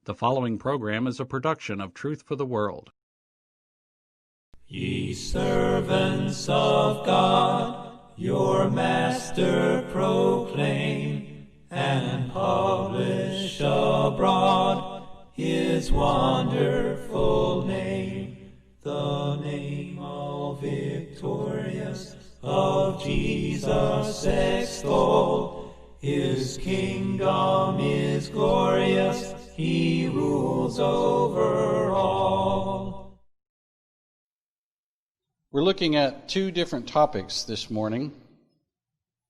The following program is a production of Truth for the World. Ye servants of God, your Master proclaim, and publish abroad his wonderful name, the name all victorious of Jesus extol. His kingdom is glorious, he rules over all. We're looking at two different topics this morning,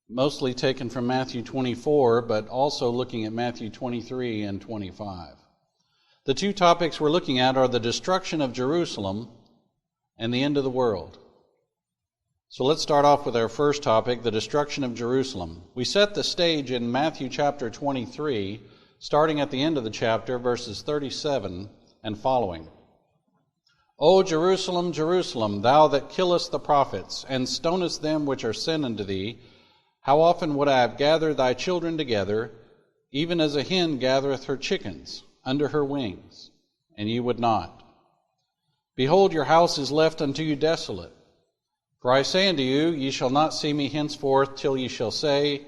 mostly taken from Matthew 24, but also looking at Matthew 23 and 25. The two topics we're looking at are the destruction of Jerusalem and the end of the world. So let's start off with our first topic, the destruction of Jerusalem. We set the stage in Matthew chapter 23, starting at the end of the chapter, verses 37 and following. O Jerusalem, Jerusalem, thou that killest the prophets, and stonest them which are sent unto thee, how often would I have gathered thy children together, even as a hen gathereth her chickens under her wings, and ye would not. Behold, your house is left unto you desolate. For I say unto you, ye shall not see me henceforth, till ye shall say,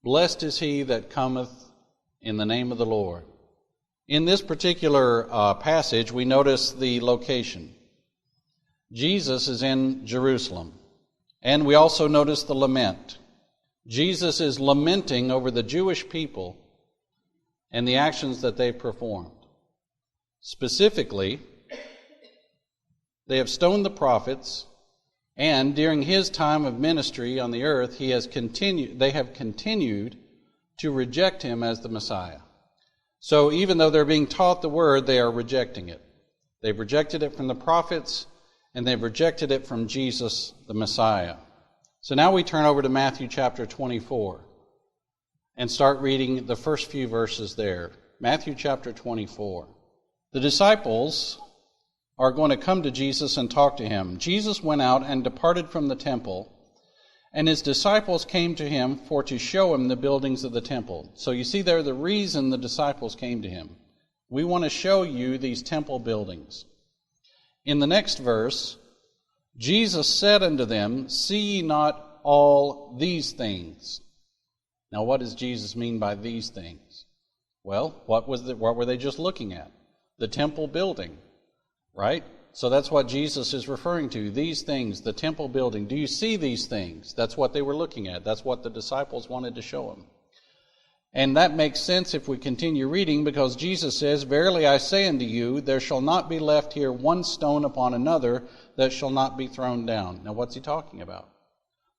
Blessed is he that cometh in the name of the Lord. In this particular passage, we notice the location. Jesus is in Jerusalem. And we also notice the lament. Jesus is lamenting over the Jewish people and the actions that they performed. Specifically, they have stoned the prophets, and during his time of ministry on the earth, they have continued to reject him as the Messiah. So even though they're being taught the word, they are rejecting it. They've rejected it from the prophets, and they've rejected it from Jesus, the Messiah. So now we turn over to Matthew chapter 24 and start reading the first few verses there. Matthew chapter 24. The disciples are going to come to Jesus and talk to him. Jesus went out and departed from the temple, and his disciples came to him for to show him the buildings of the temple. So you see there the reason the disciples came to him. We want to show you these temple buildings. In the next verse, Jesus said unto them, See ye not all these things? Now what does Jesus mean by these things? Well, what were they just looking at? The temple building, right? So that's what Jesus is referring to, these things, the temple building. Do you see these things? That's what they were looking at. That's what the disciples wanted to show him. And that makes sense if we continue reading, because Jesus says, Verily I say unto you, there shall not be left here one stone upon another that shall not be thrown down. Now what's he talking about?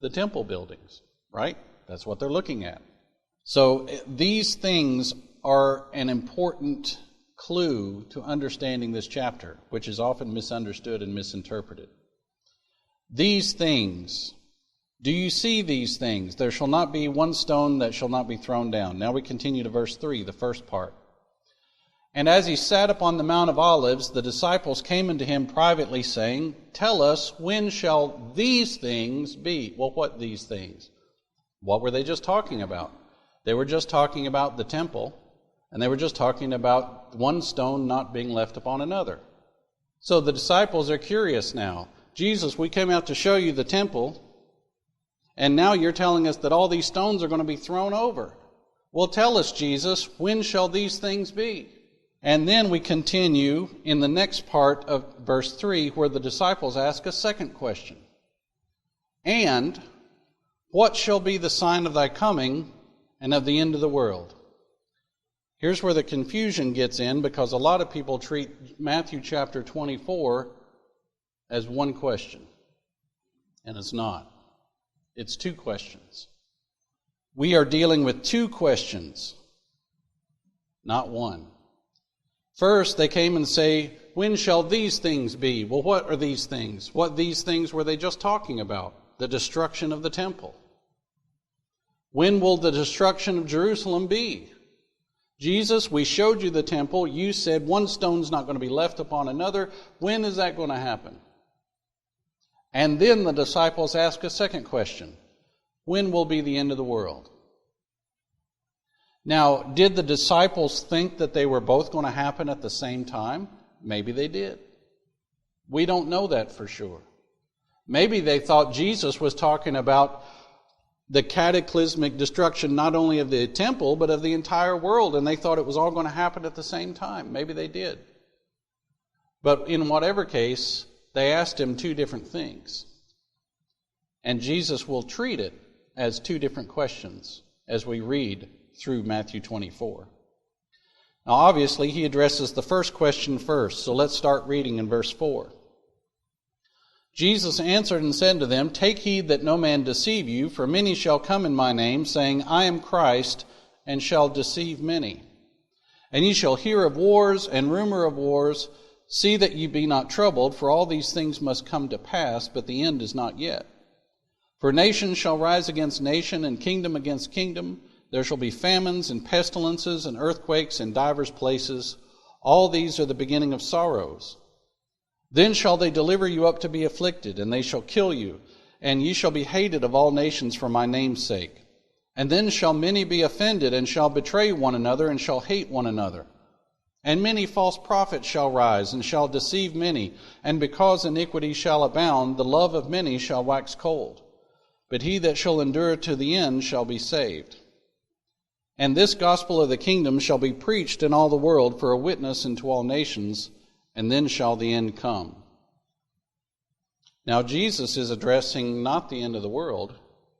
The temple buildings, right? That's what they're looking at. So these things are an important clue to understanding this chapter, which is often misunderstood and misinterpreted. These things, do you see these things? There shall not be one stone that shall not be thrown down. Now we continue to verse 3, the first part. And as he sat upon the Mount of Olives, the disciples came unto him privately, saying, Tell us, when shall these things be? Well, what these things? What were they just talking about? They were just talking about the temple, and they were just talking about one stone not being left upon another. So the disciples are curious now. Jesus, we came out to show you the temple, and now you're telling us that all these stones are going to be thrown over. Well, tell us, Jesus, when shall these things be? And then we continue in the next part of verse 3, where the disciples ask a second question. And what shall be the sign of thy coming and of the end of the world? Here's where the confusion gets in, because a lot of people treat Matthew chapter 24 as one question. And it's not. It's two questions. We are dealing with two questions, not one. First, they came and say, When shall these things be? Well, what are these things? What these things were they just talking about? The destruction of the temple. When will the destruction of Jerusalem be? Jesus, we showed you the temple. You said one stone's not going to be left upon another. When is that going to happen? And then the disciples ask a second question. When will be the end of the world? Now, did the disciples think that they were both going to happen at the same time? Maybe they did. We don't know that for sure. Maybe they thought Jesus was talking about the cataclysmic destruction not only of the temple, but of the entire world, and they thought it was all going to happen at the same time. Maybe they did. But in whatever case, they asked him two different things. And Jesus will treat it as two different questions as we read through Matthew 24. Now, obviously, he addresses the first question first, so let's start reading in verse 4. Jesus answered and said to them, "Take heed that no man deceive you, for many shall come in my name, saying, I am Christ, and shall deceive many. And ye shall hear of wars and rumor of wars. See that ye be not troubled, for all these things must come to pass, but the end is not yet. For nation shall rise against nation, and kingdom against kingdom. There shall be famines and pestilences and earthquakes in divers places. All these are the beginning of sorrows. Then shall they deliver you up to be afflicted, and they shall kill you, and ye shall be hated of all nations for my name's sake. And then shall many be offended, and shall betray one another, and shall hate one another. And many false prophets shall rise, and shall deceive many. And because iniquity shall abound, the love of many shall wax cold. But he that shall endure to the end shall be saved. And this gospel of the kingdom shall be preached in all the world for a witness unto all nations, and then shall the end come." Now, Jesus is addressing not the end of the world.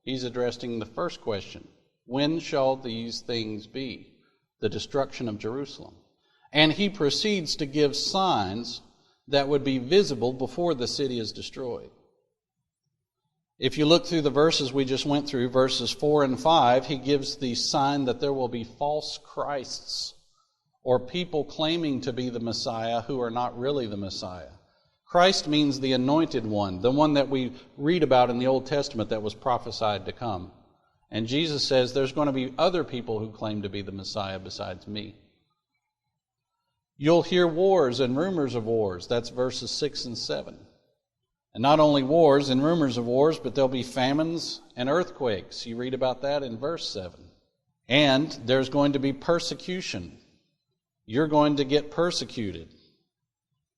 He's addressing the first question. When shall these things be? The destruction of Jerusalem. And he proceeds to give signs that would be visible before the city is destroyed. If you look through the verses we just went through, verses 4 and 5, he gives the sign that there will be false Christs, or people claiming to be the Messiah who are not really the Messiah. Christ means the anointed one, the one that we read about in the Old Testament that was prophesied to come. And Jesus says there's going to be other people who claim to be the Messiah besides me. You'll hear wars and rumors of wars. That's verses 6 and 7. And not only wars and rumors of wars, but there'll be famines and earthquakes. You read about that in verse 7. And there's going to be persecution. You're going to get persecuted.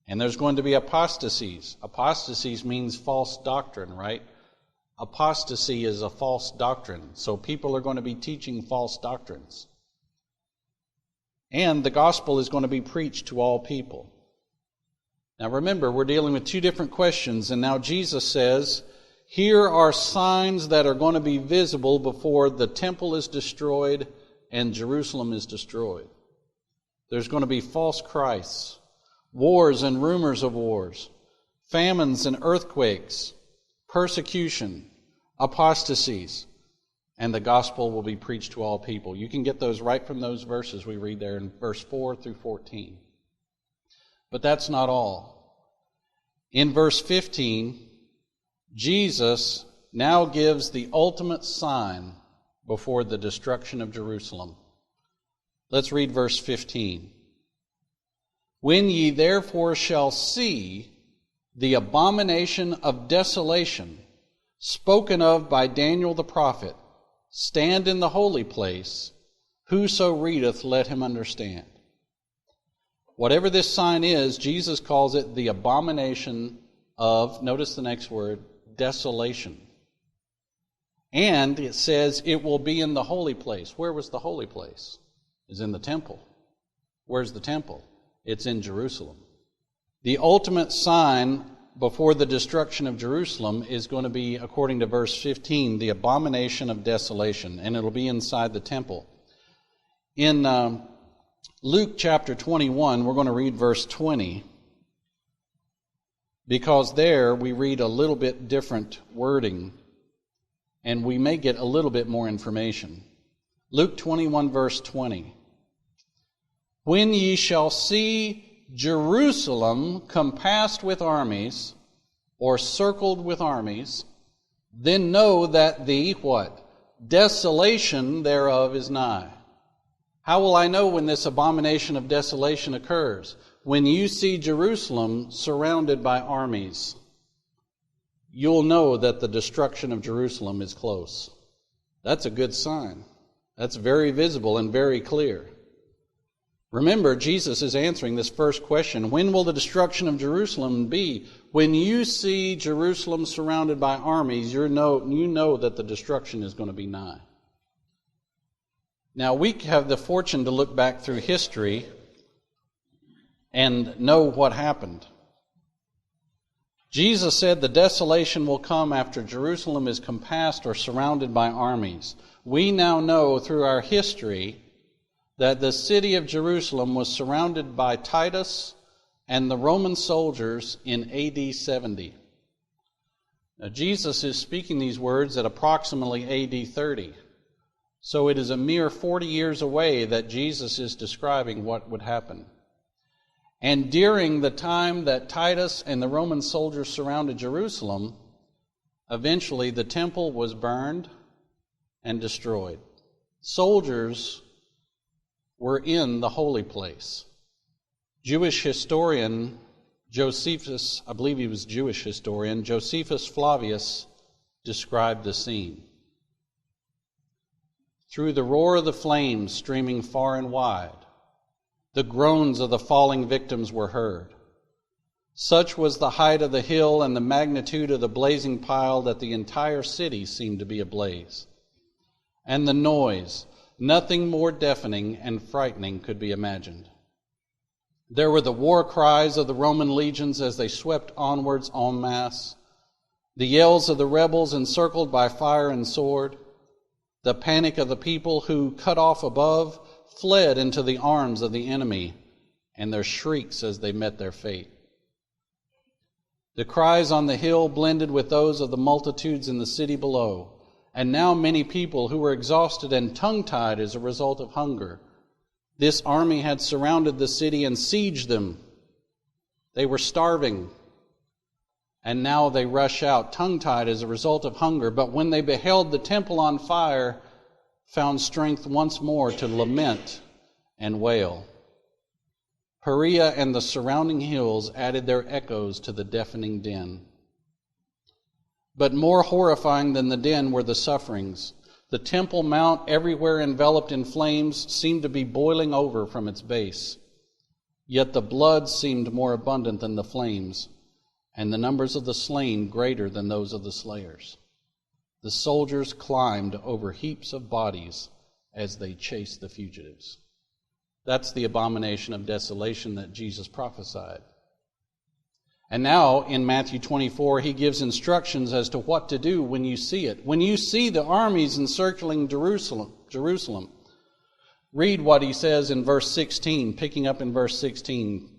And there's going to be apostasies. Apostasies means false doctrine, right? Apostasy is a false doctrine. So people are going to be teaching false doctrines. And the gospel is going to be preached to all people. Now remember, we're dealing with two different questions, and now Jesus says, here are signs that are going to be visible before the temple is destroyed and Jerusalem is destroyed. There's going to be false Christs, wars and rumors of wars, famines and earthquakes, persecution, apostasies, and the gospel will be preached to all people. You can get those right from those verses we read there in verse 4 through 14. But that's not all. In verse 15, Jesus now gives the ultimate sign before the destruction of Jerusalem. Let's read verse 15. When ye therefore shall see the abomination of desolation spoken of by Daniel the prophet stand in the holy place, whoso readeth, let him understand. Whatever this sign is, Jesus calls it the abomination of, notice the next word, desolation. And it says it will be in the holy place. Where was the holy place? It's in the temple. Where's the temple? It's in Jerusalem. The ultimate sign before the destruction of Jerusalem is going to be, according to verse 15, the abomination of desolation, and it'll be inside the temple. In Luke chapter 21, we're going to read verse 20, because there we read a little bit different wording, and we may get a little bit more information. Luke 21, verse 20. When ye shall see Jerusalem compassed with armies, or circled with armies, then know that the, what? Desolation thereof is nigh. How will I know when this abomination of desolation occurs? When you see Jerusalem surrounded by armies, you'll know that the destruction of Jerusalem is close. That's a good sign. That's very visible and very clear. Remember, Jesus is answering this first question. When will the destruction of Jerusalem be? When you see Jerusalem surrounded by armies, you know that the destruction is going to be nigh. Now, we have the fortune to look back through history and know what happened. Jesus said the desolation will come after Jerusalem is compassed or surrounded by armies. We now know through our history that the city of Jerusalem was surrounded by Titus and the Roman soldiers in AD 70. Now, Jesus is speaking these words at approximately AD 30. So it is a mere 40 years away that Jesus is describing what would happen. And during the time that Titus and the Roman soldiers surrounded Jerusalem, eventually the temple was burned and destroyed. Soldiers were in the holy place. Jewish historian Josephus, I believe he was Jewish historian, Josephus Flavius described the scene. Through the roar of the flames streaming far and wide, the groans of the falling victims were heard. Such was the height of the hill and the magnitude of the blazing pile that the entire city seemed to be ablaze. And the noise, nothing more deafening and frightening could be imagined. There were the war cries of the Roman legions as they swept onwards en masse, the yells of the rebels encircled by fire and sword, the panic of the people who, cut off above, fled into the arms of the enemy, and their shrieks as they met their fate. The cries on the hill blended with those of the multitudes in the city below, and now many people who were exhausted and tongue-tied as a result of hunger. This army had surrounded the city and sieged them. They were starving, and now they rush out, tongue-tied as a result of hunger. But when they beheld the temple on fire, found strength once more to lament and wail. Perea and the surrounding hills added their echoes to the deafening din. But more horrifying than the din were the sufferings. The Temple Mount, everywhere enveloped in flames, seemed to be boiling over from its base. Yet the blood seemed more abundant than the flames, and the numbers of the slain greater than those of the slayers. The soldiers climbed over heaps of bodies as they chased the fugitives. That's the abomination of desolation that Jesus prophesied. And now, in Matthew 24, he gives instructions as to what to do when you see it. When you see the armies encircling Jerusalem, read what he says in verse 16, picking up in verse 16.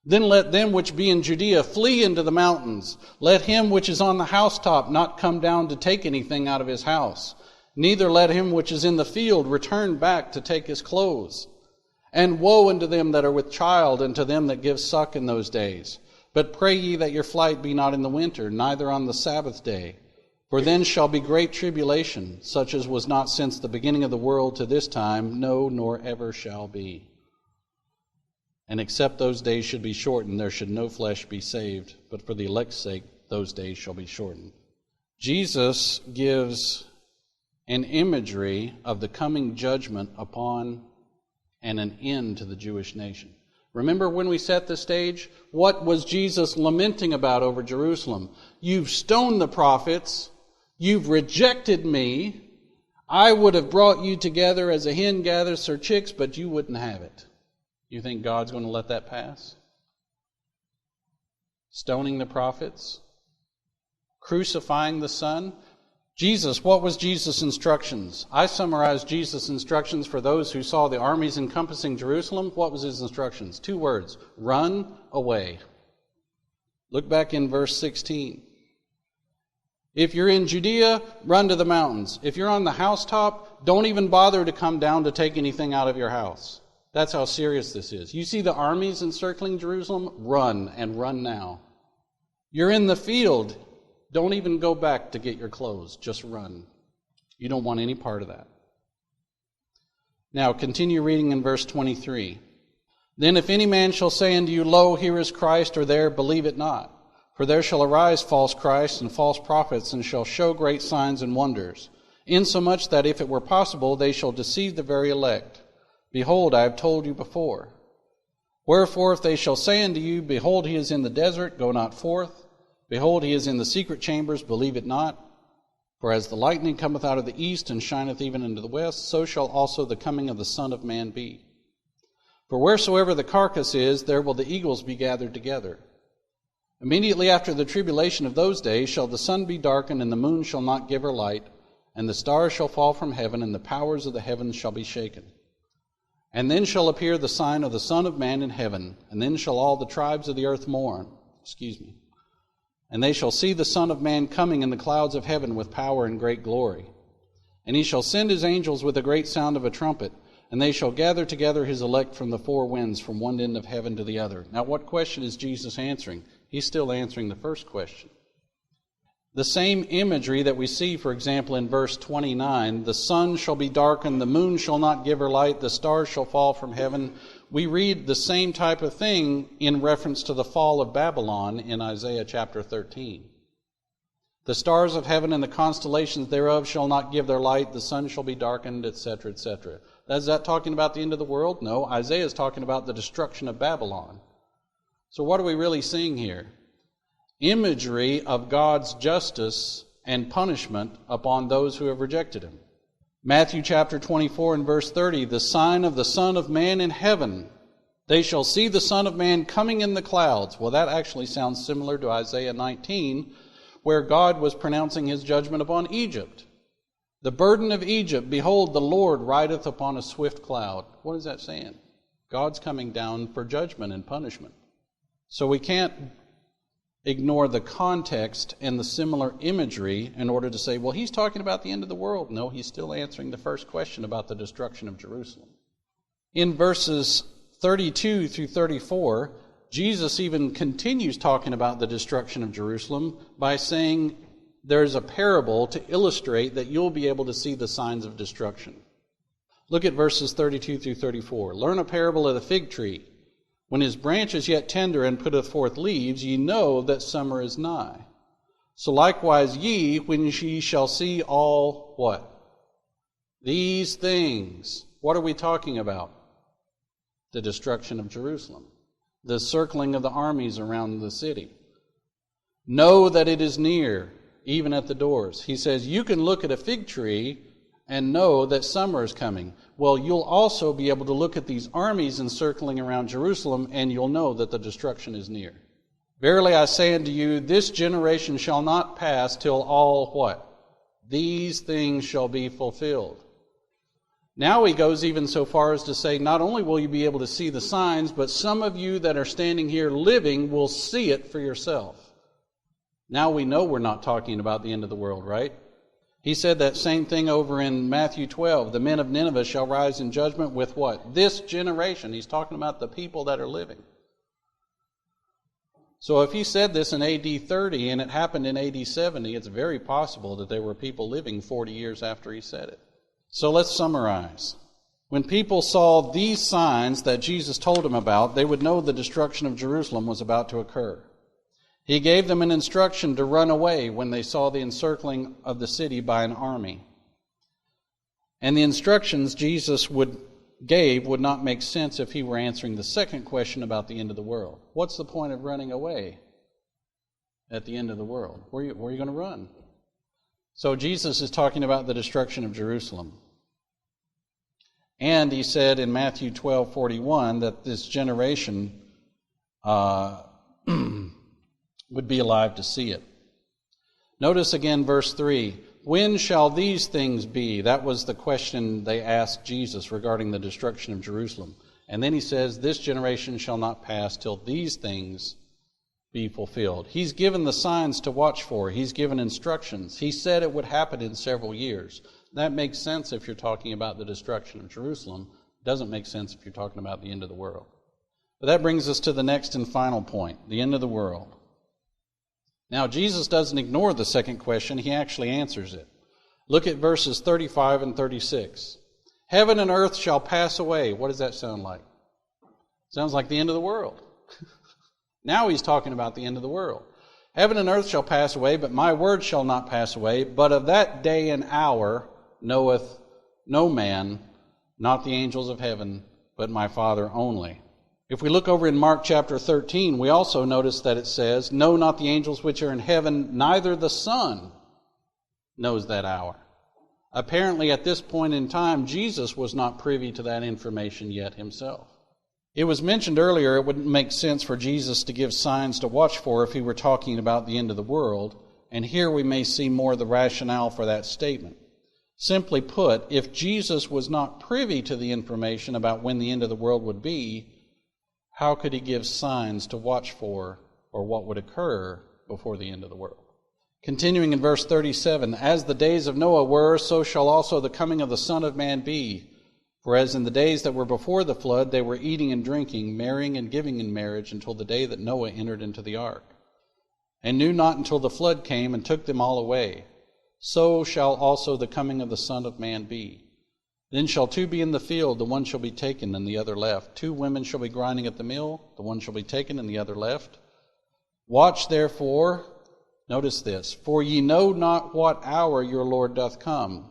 Then let them which be in Judea flee into the mountains. Let him which is on the housetop not come down to take anything out of his house. Neither let him which is in the field return back to take his clothes. And woe unto them that are with child, and to them that give suck in those days. But pray ye that your flight be not in the winter, neither on the Sabbath day. For then shall be great tribulation, such as was not since the beginning of the world to this time, no, nor ever shall be. And except those days should be shortened, there should no flesh be saved. But for the elect's sake, those days shall be shortened. Jesus gives an imagery of the coming judgment upon and an end to the Jewish nation. Remember when we set the stage? What was Jesus lamenting about over Jerusalem? You've stoned the prophets. You've rejected me. I would have brought you together as a hen gathers her chicks, but you wouldn't have it. You think God's going to let that pass? Stoning the prophets? Crucifying the Son? Jesus, what was Jesus' instructions? I summarized Jesus' instructions for those who saw the armies encompassing Jerusalem. What was his instructions? 2 words. Run away. Look back in verse 16. If you're in Judea, run to the mountains. If you're on the housetop, don't even bother to come down to take anything out of your house. That's how serious this is. You see the armies encircling Jerusalem? Run, and run now. You're in the field. Don't even go back to get your clothes. Just run. You don't want any part of that. Now, continue reading in verse 23. Then if any man shall say unto you, Lo, here is Christ, or there, believe it not. For there shall arise false Christs and false prophets, and shall show great signs and wonders, insomuch that if it were possible, they shall deceive the very elect. Behold, I have told you before. Wherefore, if they shall say unto you, Behold, he is in the desert, go not forth. Behold, he is in the secret chambers, believe it not. For as the lightning cometh out of the east, and shineth even into the west, so shall also the coming of the Son of Man be. For wheresoever the carcass is, there will the eagles be gathered together. Immediately after the tribulation of those days shall the sun be darkened, and the moon shall not give her light, and the stars shall fall from heaven, and the powers of the heavens shall be shaken. And then shall appear the sign of the Son of Man in heaven, and then shall all the tribes of the earth mourn. And they shall see the Son of Man coming in the clouds of heaven with power and great glory. And he shall send his angels with a great sound of a trumpet, and they shall gather together his elect from the four winds, from one end of heaven to the other. Now, what question is Jesus answering? He's still answering the first question. The same imagery that we see, for example, in verse 29, the sun shall be darkened, the moon shall not give her light, the stars shall fall from heaven. We read the same type of thing in reference to the fall of Babylon in Isaiah chapter 13. The stars of heaven and the constellations thereof shall not give their light, the sun shall be darkened, etc., etc. Is that talking about the end of the world? No, Isaiah is talking about the destruction of Babylon. So what are we really seeing here? Imagery of God's justice and punishment upon those who have rejected him. Matthew chapter 24 and verse 30, the sign of the Son of Man in heaven. They shall see the Son of Man coming in the clouds. Well, that actually sounds similar to Isaiah 19, where God was pronouncing his judgment upon Egypt. The burden of Egypt, behold, the Lord rideth upon a swift cloud. What is that saying? God's coming down for judgment and punishment. So we can't ignore the context and the similar imagery in order to say, well, he's talking about the end of the world. No, he's still answering the first question about the destruction of Jerusalem. In verses 32 through 34, Jesus even continues talking about the destruction of Jerusalem by saying there's a parable to illustrate that you'll be able to see the signs of destruction. Look at verses 32 through 34. Learn a parable of the fig tree. When his branch is yet tender and putteth forth leaves, ye know that summer is nigh. So likewise ye, when ye shall see all what? These things. What are we talking about? The destruction of Jerusalem. The circling of the armies around the city. Know that it is near, even at the doors. He says, you can look at a fig tree and know that summer is coming. Well, you'll also be able to look at these armies encircling around Jerusalem, and you'll know that the destruction is near. Verily I say unto you, this generation shall not pass till all what? These things shall be fulfilled. Now he goes even so far as to say, not only will you be able to see the signs, but some of you that are standing here living will see it for yourself. Now we know we're not talking about the end of the world, right? He said that same thing over in Matthew 12. The men of Nineveh shall rise in judgment with what? This generation. He's talking about the people that are living. So if he said this in AD 30 and it happened in AD 70, it's very possible that there were people living 40 years after he said it. So let's summarize. When people saw these signs that Jesus told them about, they would know the destruction of Jerusalem was about to occur. He gave them an instruction to run away when they saw the encircling of the city by an army. And the instructions Jesus gave would not make sense if he were answering the second question about the end of the world. What's the point of running away at the end of the world? Where are you going to run? So Jesus is talking about the destruction of Jerusalem. And he said in Matthew 12:41 that this generation would be alive to see it. Notice again verse 3. When shall these things be? That was the question they asked Jesus regarding the destruction of Jerusalem. And then he says, this generation shall not pass till these things be fulfilled. He's given the signs to watch for. He's given instructions. He said it would happen in several years. That makes sense if you're talking about the destruction of Jerusalem. It doesn't make sense if you're talking about the end of the world. But that brings us to the next and final point, the end of the world. Now, Jesus doesn't ignore the second question. He actually answers it. Look at verses 35 and 36. Heaven and earth shall pass away. What does that sound like? Sounds like the end of the world. Now he's talking about the end of the world. Heaven and earth shall pass away, but my word shall not pass away. But of that day and hour knoweth no man, not the angels of heaven, but my Father only. If we look over in Mark chapter 13, we also notice that it says, no, not the angels which are in heaven, neither the Son knows that hour. Apparently, at this point in time, Jesus was not privy to that information yet himself. It was mentioned earlier it wouldn't make sense for Jesus to give signs to watch for if he were talking about the end of the world, and here we may see more of the rationale for that statement. Simply put, if Jesus was not privy to the information about when the end of the world would be, how could he give signs to watch for or what would occur before the end of the world? Continuing in verse 37, as the days of Noah were, so shall also the coming of the Son of Man be. For as in the days that were before the flood, they were eating and drinking, marrying and giving in marriage, until the day that Noah entered into the ark, and knew not until the flood came and took them all away. So shall also the coming of the Son of Man be. Then shall two be in the field, the one shall be taken and the other left. Two women shall be grinding at the mill, the one shall be taken and the other left. Watch therefore, notice this, for ye know not what hour your Lord doth come.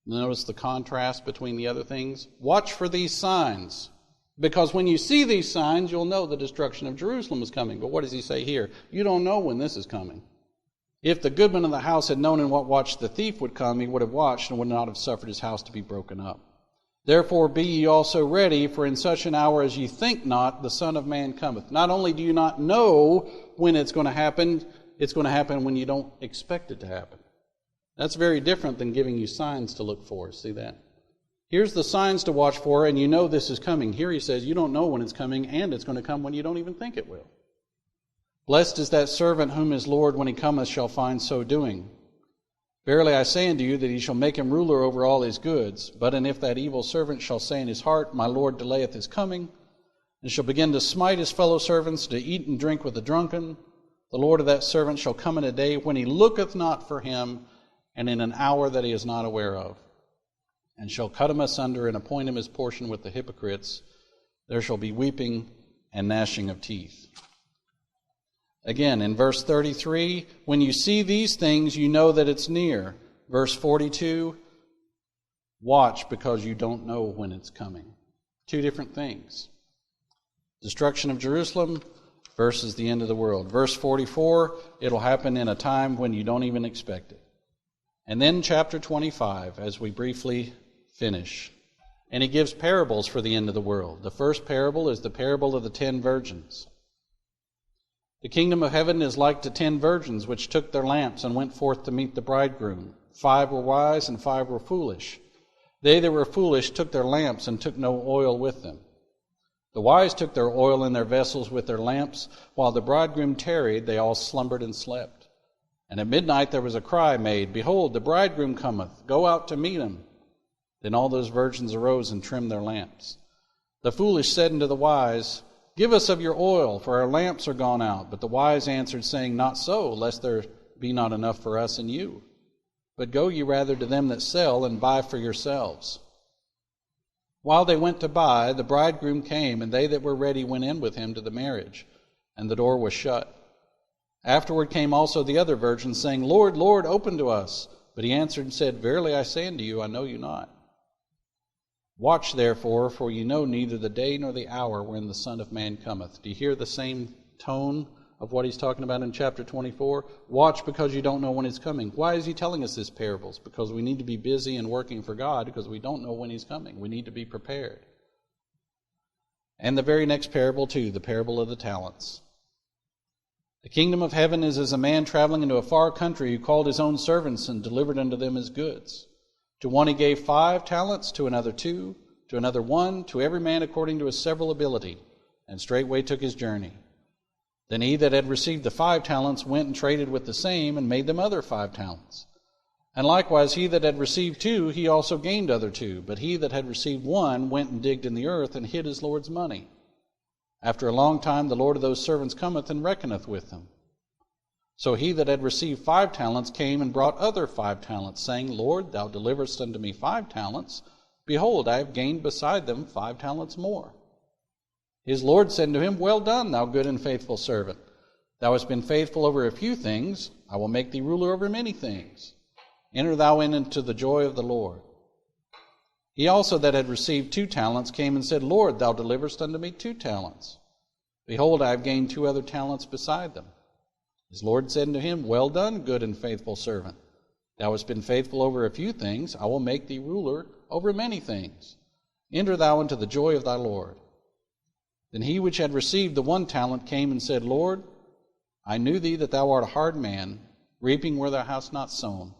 Notice the contrast between the other things. Watch for these signs, because when you see these signs, you'll know the destruction of Jerusalem is coming. But what does he say here? You don't know when this is coming. If the goodman of the house had known in what watch the thief would come, he would have watched and would not have suffered his house to be broken up. Therefore be ye also ready, for in such an hour as ye think not, the Son of Man cometh. Not only do you not know when it's going to happen when you don't expect it to happen. That's very different than giving you signs to look for. See that? Here's the signs to watch for, and you know this is coming. Here he says you don't know when it's coming, and it's going to come when you don't even think it will. Blessed is that servant whom his Lord, when he cometh, shall find so doing. Verily I say unto you that he shall make him ruler over all his goods. But and if that evil servant shall say in his heart, my Lord delayeth his coming, and shall begin to smite his fellow servants, to eat and drink with the drunken, the Lord of that servant shall come in a day when he looketh not for him, and in an hour that he is not aware of, and shall cut him asunder and appoint him his portion with the hypocrites. There shall be weeping and gnashing of teeth. Again, in verse 33, when you see these things, you know that it's near. Verse 42, watch because you don't know when it's coming. Two different things. Destruction of Jerusalem versus the end of the world. Verse 44, it'll happen in a time when you don't even expect it. And then chapter 25, as we briefly finish. And he gives parables for the end of the world. The first parable is the parable of the 10 virgins. The kingdom of heaven is like to 10 virgins which took their lamps and went forth to meet the bridegroom. 5 were wise and 5 were foolish. They that were foolish took their lamps and took no oil with them. The wise took their oil in their vessels with their lamps. While the bridegroom tarried, they all slumbered and slept. And at midnight there was a cry made, Behold, the bridegroom cometh, go out to meet him. Then all those virgins arose and trimmed their lamps. The foolish said unto the wise, Give us of your oil, for our lamps are gone out. But the wise answered, saying, Not so, lest there be not enough for us and you. But go ye rather to them that sell, and buy for yourselves. While they went to buy, the bridegroom came, and they that were ready went in with him to the marriage, and the door was shut. Afterward came also the other virgins, saying, Lord, Lord, open to us. But he answered and said, Verily I say unto you, I know you not. Watch therefore, for ye know neither the day nor the hour when the Son of Man cometh. Do you hear the same tone of what he's talking about in chapter 24? Watch because you don't know when he's coming. Why is he telling us these parables? Because we need to be busy and working for God, because we don't know when he's coming. We need to be prepared. And the very next parable too, the parable of the talents. The kingdom of heaven is as a man traveling into a far country who called his own servants and delivered unto them his goods. To one he gave 5 talents, to another 2, to another 1, to every man according to his several ability, and straightway took his journey. Then he that had received the 5 talents went and traded with the same, and made them other 5 talents. And likewise he that had received 2, he also gained other 2. But he that had received 1 went and digged in the earth, and hid his Lord's money. After a long time the Lord of those servants cometh and reckoneth with them. So he that had received 5 talents came and brought other 5 talents, saying, Lord, thou deliverest unto me 5 talents. Behold, I have gained beside them 5 talents more. His Lord said to him, Well done, thou good and faithful servant. Thou hast been faithful over a few things. I will make thee ruler over many things. Enter thou into the joy of the Lord. He also that had received 2 talents came and said, Lord, thou deliverest unto me 2 talents. Behold, I have gained 2 other talents beside them. His Lord said unto him, Well done, good and faithful servant. Thou hast been faithful over a few things, I will make thee ruler over many things. Enter thou into the joy of thy Lord. Then he which had received the 1 talent came and said, Lord, I knew thee that thou art a hard man, reaping where thou hast not sown,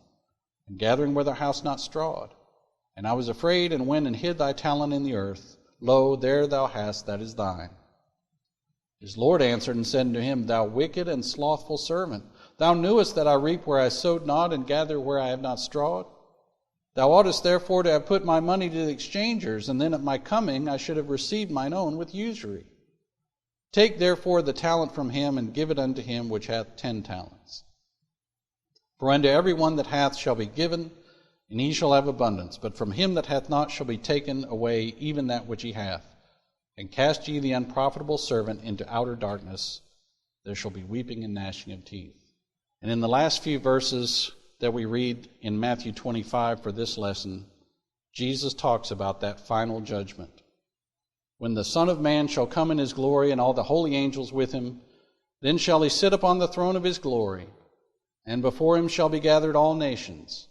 and gathering where thou hast not strawed. And I was afraid, and went and hid thy talent in the earth. Lo, there thou hast that is thine. His Lord answered and said unto him, Thou wicked and slothful servant, thou knewest that I reap where I sowed not, and gather where I have not strawed. Thou oughtest therefore to have put my money to the exchangers, and then at my coming I should have received mine own with usury. Take therefore the talent from him, and give it unto him which hath 10 talents. For unto every one that hath shall be given, and he shall have abundance. But from him that hath not shall be taken away even that which he hath. And cast ye the unprofitable servant into outer darkness. There shall be weeping and gnashing of teeth. And in the last few verses that we read in Matthew 25 for this lesson, Jesus talks about that final judgment. When the Son of Man shall come in his glory, and all the holy angels with him, then shall he sit upon the throne of his glory, and before him shall be gathered all nations.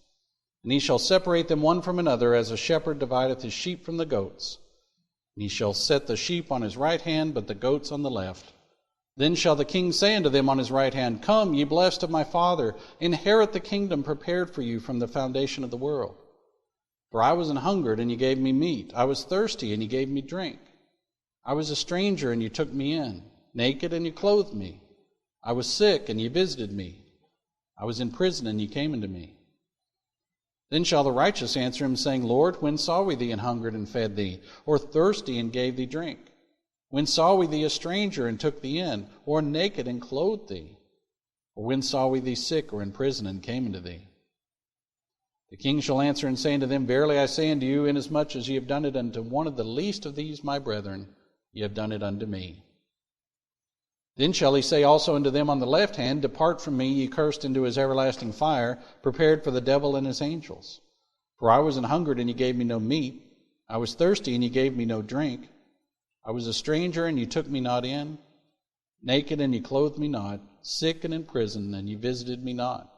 And he shall separate them one from another, as a shepherd divideth his sheep from the goats. And he shall set the sheep on his right hand, but the goats on the left. Then shall the king say unto them on his right hand, Come, ye blessed of my Father, inherit the kingdom prepared for you from the foundation of the world. For I was an hungered, and ye gave me meat. I was thirsty, and ye gave me drink. I was a stranger, and ye took me in. Naked, and ye clothed me. I was sick, and ye visited me. I was in prison, and ye came unto me. Then shall the righteous answer him, saying, Lord, when saw we thee an hungered and fed thee, or thirsty and gave thee drink? When saw we thee a stranger and took thee in, or naked and clothed thee? Or when saw we thee sick or in prison and came unto thee? The king shall answer and say unto them, Verily I say unto you, inasmuch as ye have done it unto one of the least of these my brethren, ye have done it unto me. Then shall he say also unto them on the left hand, Depart from me, ye cursed, into his everlasting fire, prepared for the devil and his angels. For I was an hungered, and ye gave me no meat. I was thirsty, and ye gave me no drink. I was a stranger, and ye took me not in. Naked, and ye clothed me not. Sick and in prison, and ye visited me not.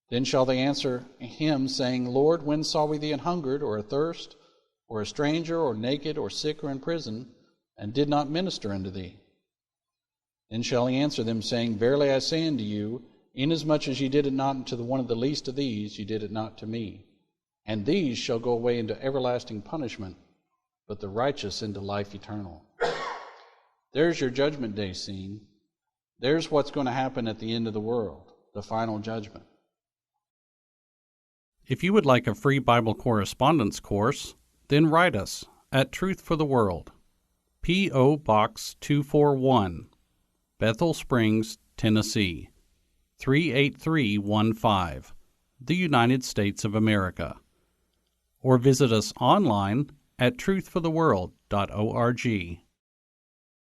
Then shall they answer him, saying, Lord, when saw we thee an hungered, or athirst, or a stranger, or naked, or sick, or in prison, and did not minister unto thee? Then shall he answer them, saying, Verily I say unto you, inasmuch as ye did it not unto one of the least of these, ye did it not to me. And these shall go away into everlasting punishment, but the righteous into life eternal. There's your judgment day scene. There's what's going to happen at the end of the world, the final judgment. If you would like a free Bible correspondence course, then write us at Truth for the World, P.O. Box 241, Bethel Springs, Tennessee, 38315, the United States of America. Or visit us online at truthfortheworld.org.